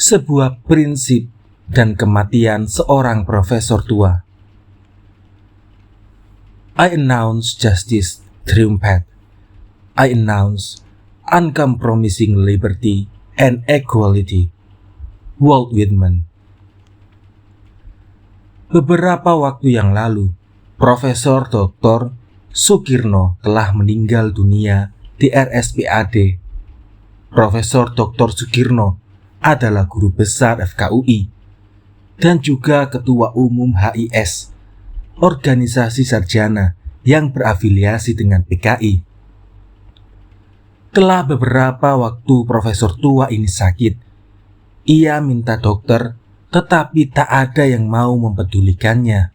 sebuah prinsip dan kematian seorang profesor tua. I announce justice triumphant. I announce uncompromising liberty and equality. Walt Whitman. Beberapa waktu yang lalu, Profesor Dr. Sukirno telah meninggal dunia di RSPAD. Profesor Dr. Sukirno adalah guru besar FKUI dan juga Ketua Umum HIS, organisasi sarjana yang berafiliasi dengan PKI. Telah beberapa waktu profesor tua ini sakit. Ia minta dokter, tetapi tak ada yang mau mempedulikannya.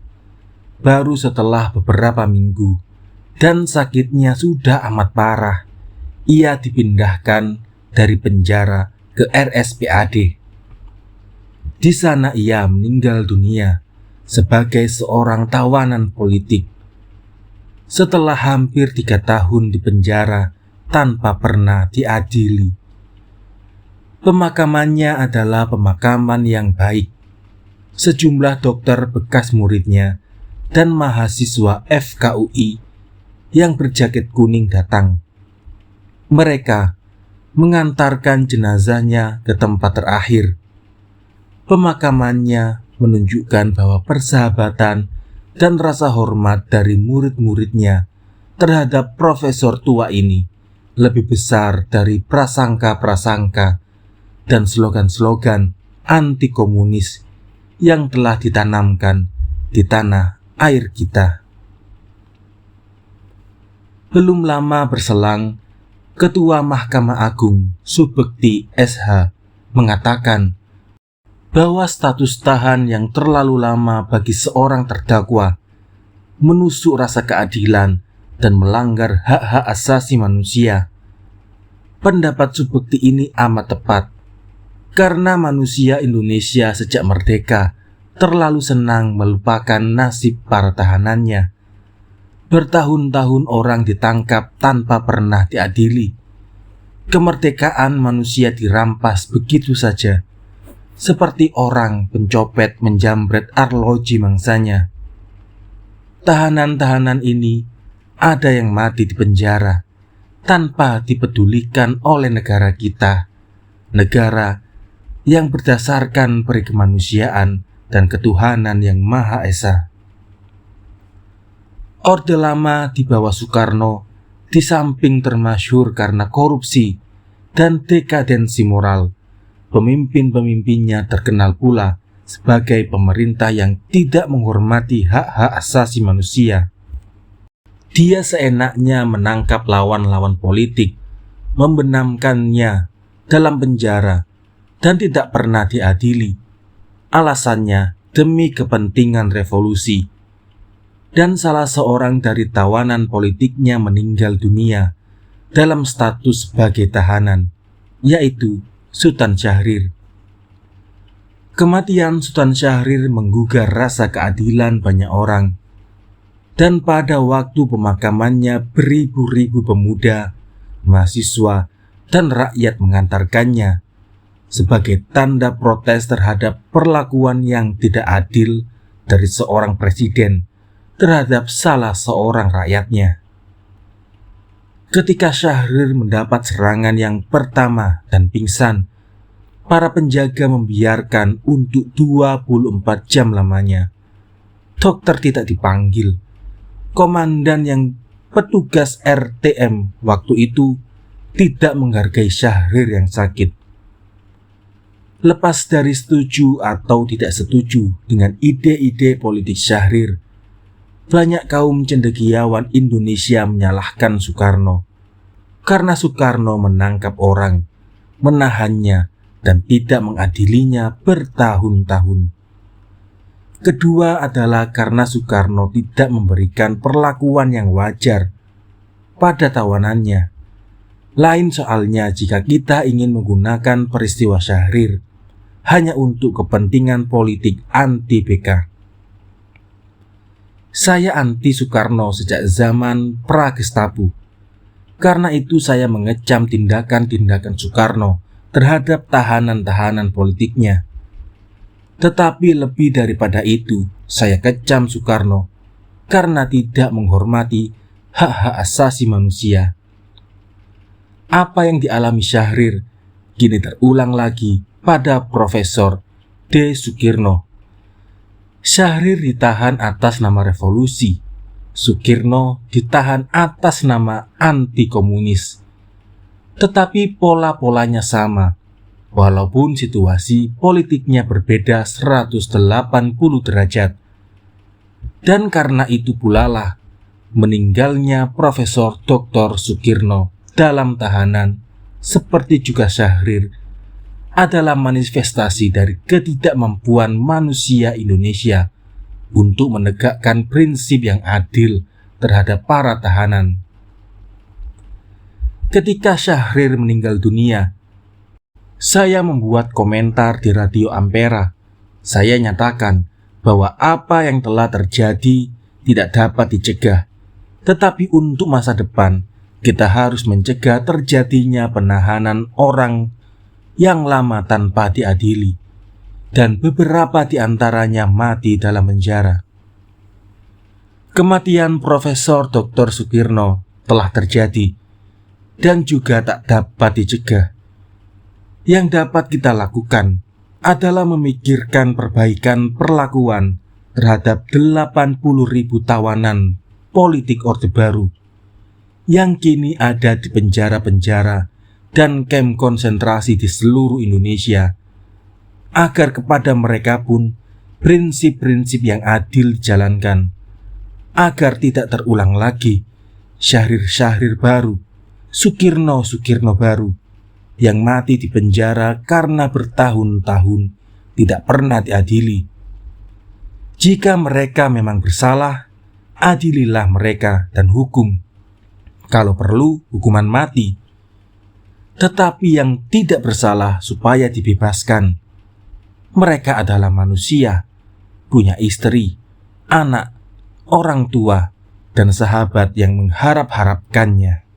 Baru setelah beberapa minggu dan sakitnya sudah amat parah, ia dipindahkan dari penjara ke RSPAD. Di sana ia meninggal dunia sebagai seorang tawanan politik. Setelah hampir 3 tahun di penjara tanpa pernah diadili. Pemakamannya adalah pemakaman yang baik. Sejumlah dokter bekas muridnya dan mahasiswa FKUI yang berjaket kuning datang. Mereka mengantarkan jenazahnya ke tempat terakhir. Pemakamannya menunjukkan bahwa persahabatan dan rasa hormat dari murid-muridnya terhadap profesor tua ini lebih besar dari prasangka-prasangka dan slogan-slogan anti-komunis yang telah ditanamkan di tanah air kita. Belum lama berselang, Ketua Mahkamah Agung Subekti SH mengatakan bahwa status tahan yang terlalu lama bagi seorang terdakwa menusuk rasa keadilan dan melanggar hak-hak asasi manusia. Pendapat Subekti ini amat tepat, karena manusia Indonesia sejak merdeka terlalu senang melupakan nasib para tahanannya. Bertahun-tahun orang ditangkap tanpa pernah diadili. Kemerdekaan manusia dirampas begitu saja, seperti orang pencopet menjamret arloji mangsanya. Tahanan-tahanan ini ada yang mati di penjara tanpa dipedulikan oleh negara kita, negara yang berdasarkan perikemanusiaan dan ketuhanan yang Maha Esa. Orde Lama di bawah Soekarno di samping termasyhur karena korupsi dan dekadensi moral, pemimpin-pemimpinnya terkenal pula sebagai pemerintah yang tidak menghormati hak-hak asasi manusia. Dia seenaknya menangkap lawan-lawan politik, membenamkannya dalam penjara, dan tidak pernah diadili. Alasannya demi kepentingan revolusi. Dan salah seorang dari tawanan politiknya meninggal dunia dalam status sebagai tahanan, yaitu Sultan Syahrir. Kematian Sultan Syahrir menggugah rasa keadilan banyak orang. Dan pada waktu pemakamannya beribu-ribu pemuda, mahasiswa, dan rakyat mengantarkannya sebagai tanda protes terhadap perlakuan yang tidak adil dari seorang presiden terhadap salah seorang rakyatnya. Ketika Syahrir mendapat serangan yang pertama dan pingsan, para penjaga membiarkan untuk 24 jam lamanya. Dokter tidak dipanggil. Komandan yang petugas RTM waktu itu tidak menghargai Syahrir yang sakit. Lepas dari setuju atau tidak setuju dengan ide-ide politik Syahrir, banyak kaum cendekiawan Indonesia menyalahkan Soekarno karena Soekarno menangkap orang, menahannya, dan tidak mengadilinya bertahun-tahun. Kedua adalah karena Soekarno tidak memberikan perlakuan yang wajar pada tawanannya. Lain soalnya jika kita ingin menggunakan peristiwa Syahrir hanya untuk kepentingan politik anti BK. Saya anti Soekarno sejak zaman pra-Gestapo. Karena itu saya mengecam tindakan-tindakan Soekarno terhadap tahanan-tahanan politiknya. Tetapi lebih daripada itu, saya kecam Soekarno karena tidak menghormati hak-hak asasi manusia. Apa yang dialami Syahrir kini terulang lagi pada Profesor D. Sukirno. Syahrir ditahan atas nama revolusi, Sukirno ditahan atas nama anti komunis. Tetapi pola-polanya sama, walaupun situasi politiknya berbeda 180 derajat. Dan karena itu pula lah meninggalnya Profesor Dr. Sukirno dalam tahanan, seperti juga Syahrir, adalah manifestasi dari ketidakmampuan manusia Indonesia untuk menegakkan prinsip yang adil terhadap para tahanan. Ketika Syahrir meninggal dunia, saya membuat komentar di Radio Ampera. Saya nyatakan bahwa apa yang telah terjadi tidak dapat dicegah, tetapi untuk masa depan kita harus mencegah terjadinya penahanan orang yang lama tanpa diadili, dan beberapa di antaranya mati dalam penjara. Kematian Profesor Dr. Sukirno telah terjadi dan juga tak dapat dicegah. Yang dapat kita lakukan adalah memikirkan perbaikan perlakuan terhadap 80.000 tawanan politik Orde Baru yang kini ada di penjara-penjara dan kamp konsentrasi di seluruh Indonesia, agar kepada mereka pun prinsip-prinsip yang adil dijalankan, agar tidak terulang lagi Syahrir-Syahrir baru, Sukirno-Sukirno baru yang mati di penjara karena bertahun-tahun tidak pernah diadili. Jika mereka memang bersalah, adililah mereka dan hukum, kalau perlu hukuman mati. Tetapi yang tidak bersalah supaya dibebaskan. Mereka adalah manusia, punya istri, anak, orang tua, dan sahabat yang mengharap-harapkannya.